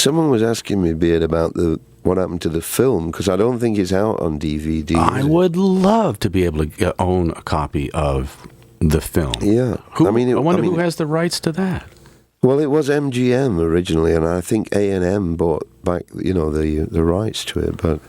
Someone was asking me, Beard, about what happened to the film, because I don't think it's out on DVD. I would love to be able to own a copy of the film. Yeah. I wonder who has the rights to that. Well, it was MGM originally, and I think A&M bought back, the rights to it, but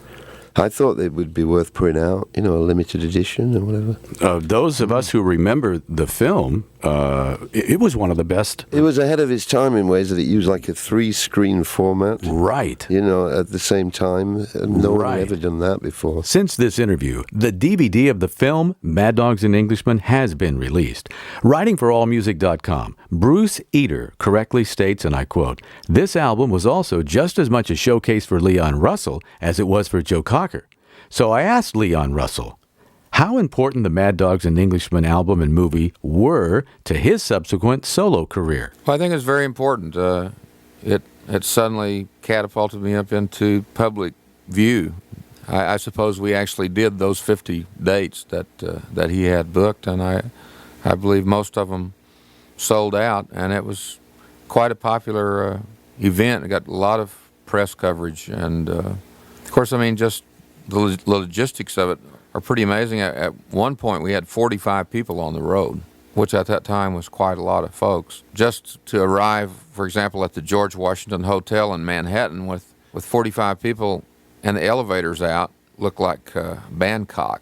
I thought it would be worth putting out, a limited edition or whatever. Those of us who remember the film, it was one of the best. It was ahead of its time in ways that it used like a 3-screen format. Right. At the same time. No one had ever done that before. Since this interview, the DVD of the film, Mad Dogs and Englishmen, has been released. Writing for AllMusic.com, Bruce Eder correctly states, and I quote, "This album was also just as much a showcase for Leon Russell as it was for Joe Cocker." So I asked Leon Russell how important the Mad Dogs and Englishmen album and movie were to his subsequent solo career. Well, I think it's very important. It suddenly catapulted me up into public view. I suppose we actually did those 50 dates that he had booked, and I believe most of them sold out, and it was quite a popular event. It got a lot of press coverage, and of course, just the logistics of it are pretty amazing. At one point, we had 45 people on the road, which at that time was quite a lot of folks. Just to arrive, for example, at the George Washington Hotel in Manhattan with 45 people and the elevators out looked like Bangkok.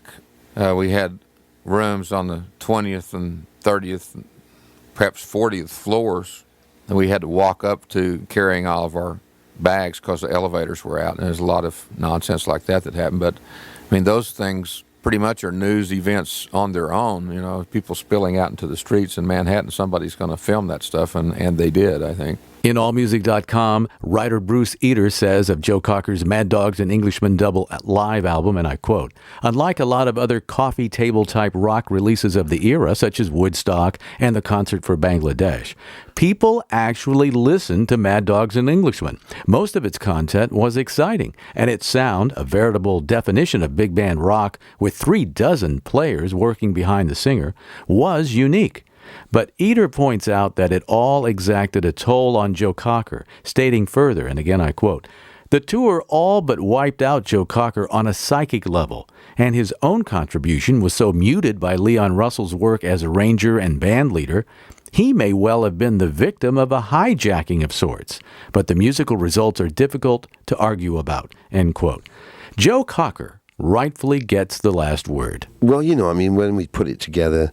We had rooms on the 20th and 30th, perhaps 40th floors that we had to walk up to, carrying all of our bags because the elevators were out, and there's a lot of nonsense like that happened. But those things pretty much are news events on their own. People spilling out into the streets in Manhattan, somebody's going to film that stuff, and they did, I think. In AllMusic.com, writer Bruce Eder says of Joe Cocker's Mad Dogs and Englishmen double live album, and I quote, "Unlike a lot of other coffee table type rock releases of the era, such as Woodstock and the Concert for Bangladesh, people actually listened to Mad Dogs and Englishmen. Most of its content was exciting, and its sound, a veritable definition of big band rock with 36 players working behind the singer, was unique." But Eder points out that it all exacted a toll on Joe Cocker, stating further, and again I quote, "The tour all but wiped out Joe Cocker on a psychic level, and his own contribution was so muted by Leon Russell's work as arranger and band leader, he may well have been the victim of a hijacking of sorts, but the musical results are difficult to argue about," end quote. Joe Cocker rightfully gets the last word. Well, when we put it together,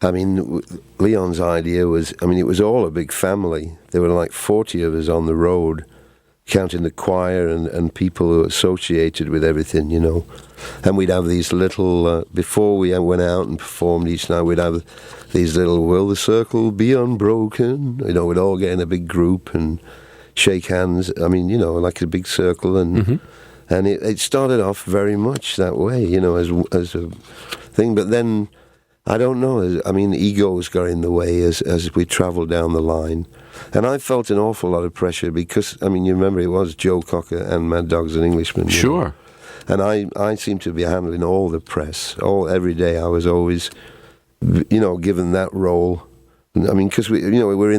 Leon's idea was, it was all a big family. There were like 40 of us on the road, counting the choir and people who were associated with everything, And we'd have these little, before we went out and performed each night, we'd have these little, "Will the circle be unbroken?" We'd all get in a big group and shake hands. Like a big circle. And and it started off very much that way, as a thing. But then, I don't know, egos got in the way as we traveled down the line. And I felt an awful lot of pressure because, you remember it was Joe Cocker and Mad Dogs and Englishmen. Sure. And I seemed to be handling all the press. Every day I was always, given that role. Because we were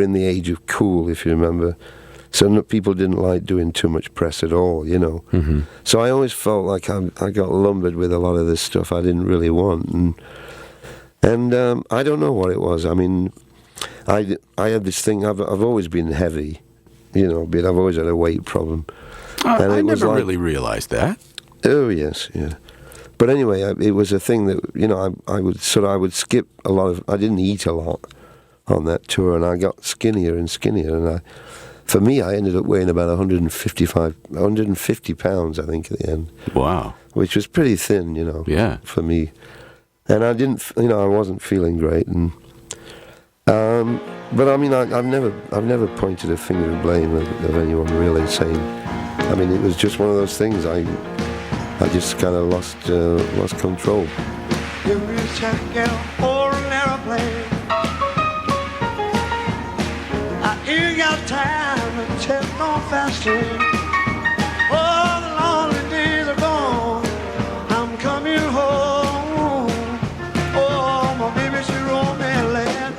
in the age of cool, if you remember. So people didn't like doing too much press at all, Mm-hmm. So I always felt like I got lumbered with a lot of this stuff I didn't really want. And I don't know what it was. I had this thing. I've always been heavy, but I've always had a weight problem. And I never really realized that. Oh yes, yeah. But anyway, it was a thing that I would skip a lot of. I didn't eat a lot on that tour, and I got skinnier and skinnier. And for me, I ended up weighing about 150 pounds, I think, at the end. Wow. Which was pretty thin, Yeah. for me. And I didn't, I wasn't feeling great, and but I've never pointed a finger of blame of anyone really, saying, it was just one of those things. I just kind of lost control. You reach out and get on an airplane. I ain't got time to check no faster. Oh, the lonely days are gone. I'm coming home. Oh, my baby, she wrote me a letter.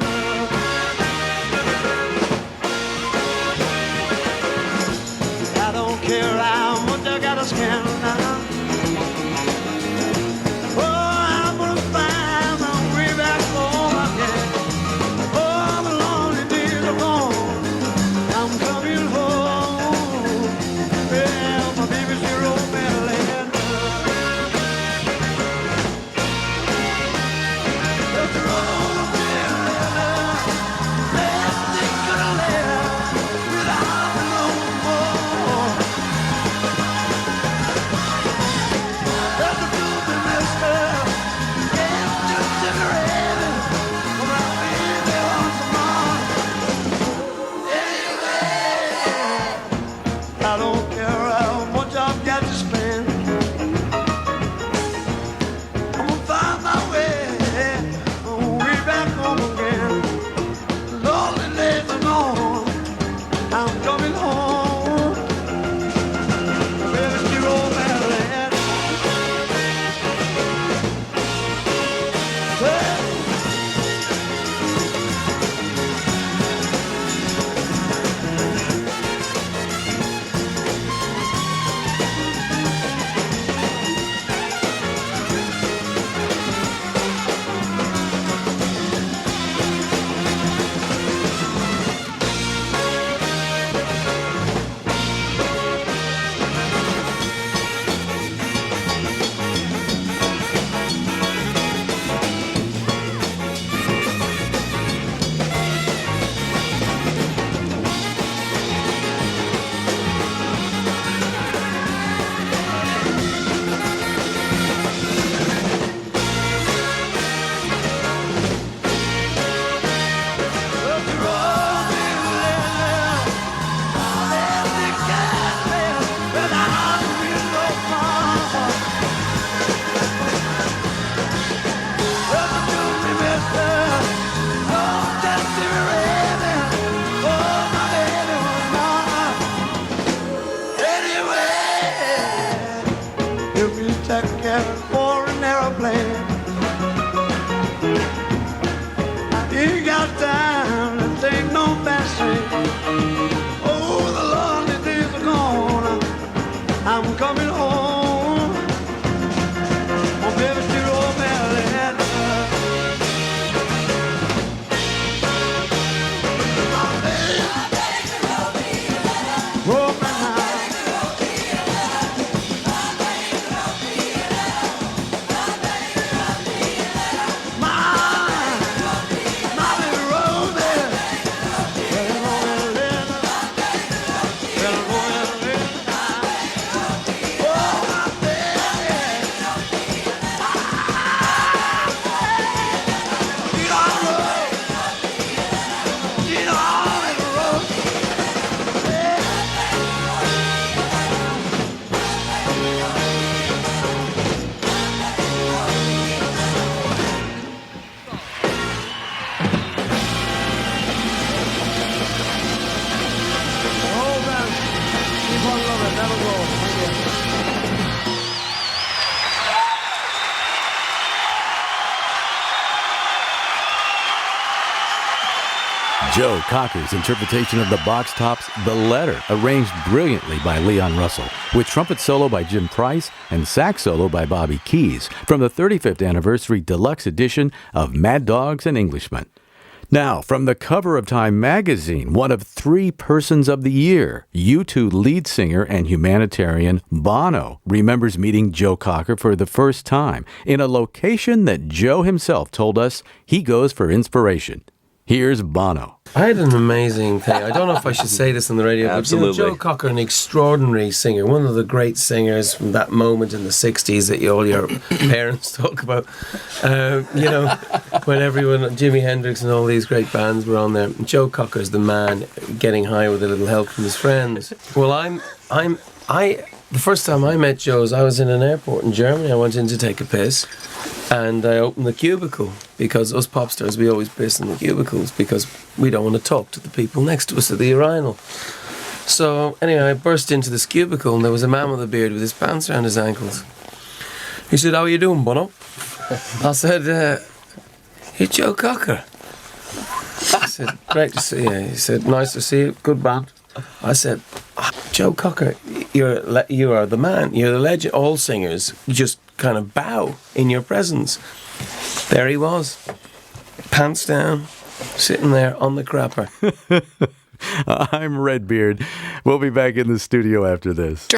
coming home. Baby, dear old Maryland. Well, for an aeroplane. You got time to take no fast train. Oh, the lonely days are gone. I'm coming home. Oh, baby, dear old Maryland. Oh, my Joe Cocker's interpretation of the Box Tops' The Letter, arranged brilliantly by Leon Russell, with trumpet solo by Jim Price and sax solo by Bobby Keys, from the 35th anniversary deluxe edition of Mad Dogs and Englishmen. Now, from the cover of Time magazine, one of 3 persons of the year, U2 lead singer and humanitarian Bono remembers meeting Joe Cocker for the first time in a location that Joe himself told us he goes for inspiration. Here's Bono. I had an amazing thing. I don't know if I should say this on the radio, but Joe Cocker, an extraordinary singer, one of the great singers from that moment in the 60s that all your parents talk about. When everyone, Jimi Hendrix and all these great bands were on there. Joe Cocker's the man getting high with a little help from his friends. Well, the first time I met Joe, I was in an airport in Germany. I went in to take a piss, and I opened the cubicle, because us pop stars, we always piss in the cubicles because we don't want to talk to the people next to us at the urinal. So anyway, I burst into this cubicle, and there was a man with a beard with his pants around his ankles. He said, "How are you doing, Bono?" I said, "You're Joe Cocker." I said, "Great to see you." He said, "Nice to see you. Good band." I said, "Joe Cocker, you are the man. You're the legend. All singers just kind of bow in your presence." There he was, pants down, sitting there on the crapper. I'm Redbeard. We'll be back in the studio after this.